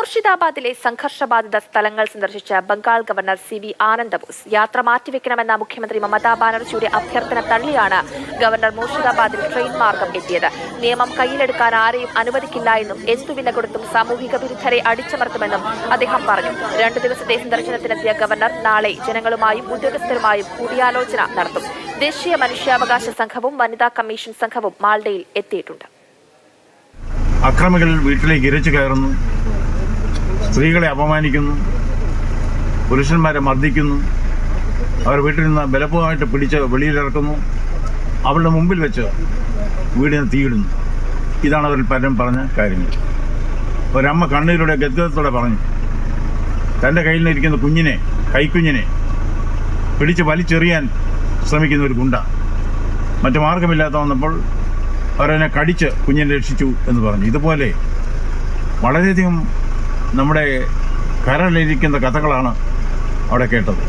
മൂർഷിദാബാദിലെ സംഘർഷബാധിത സ്ഥലങ്ങൾ സന്ദർശിച്ച Bengal governor CV. Anand boss യാത്ര മാറ്റിവെക്കണമെന്ന മുഖ്യമന്ത്രി മമതാ ബാനർജിയുടെ അഭ്യർത്ഥന തള്ളിയാണ് ഗവർണർ മൂർഷിദാബാദിൽ ട്രെയിൻ മാർഗം എത്തിയത്. നിയമം കയ്യിലെടുക്കാൻ ആരെയും അനുവദിക്കില്ല എന്നും എന്തുവില കൊടുത്തും സാമൂഹിക വിരുദ്ധരെ അടിച്ചമർത്തുമെന്നും അദ്ദേഹം പറഞ്ഞു. 2 ദിവസത്തെ സന്ദർശനത്തിനെത്തിയ ഗവർണർ നാളെ ജനങ്ങളുമായും ഉദ്യോഗസ്ഥരുമായും കൂടിയാലോചന നടത്തും. ദേശീയ മനുഷ്യാവകാശ സംഘവും വനിതാ കമ്മീഷൻ സംഘവും മാൾഡയിൽ എത്തിയിട്ടുണ്ട്. അക്രമികൾ വീട്ടിലേക്ക് ഇരച്ചു കയറുന്നു, സ്ത്രീകളെ അപമാനിക്കുന്നു, പുരുഷന്മാരെ മർദ്ദിക്കുന്നു, അവർ വീട്ടിൽ നിന്ന് ബലപ്രദമായിട്ട് പിടിച്ച് വെളിയിലിറക്കുന്നു, അവരുടെ മുമ്പിൽ വെച്ച് വീടിന് തീയിടുന്നു. ഇതാണ് അവരിൽ പലരും പറഞ്ഞ കാര്യങ്ങൾ. ഒരമ്മ കണ്ണീരുടെ ഗദ്ഗതത്തോടെ പറഞ്ഞു, തൻ്റെ കയ്യിലിരിക്കുന്ന കുഞ്ഞിനെ, കൈക്കുഞ്ഞിനെ പിടിച്ച് വലിച്ചെറിയാൻ ശ്രമിക്കുന്ന ഒരു ഗുണ്ട മറ്റു മാർഗമില്ലാത്ത വന്നപ്പോൾ അവരതിനെ കടിച്ച് കുഞ്ഞിനെ രക്ഷിച്ചു എന്ന് പറഞ്ഞു. ഇതുപോലെ വളരെയധികം നമ്മുടെ കരളിരിക്കുന്ന കഥകളാണ് അവിടെ കേട്ടത്.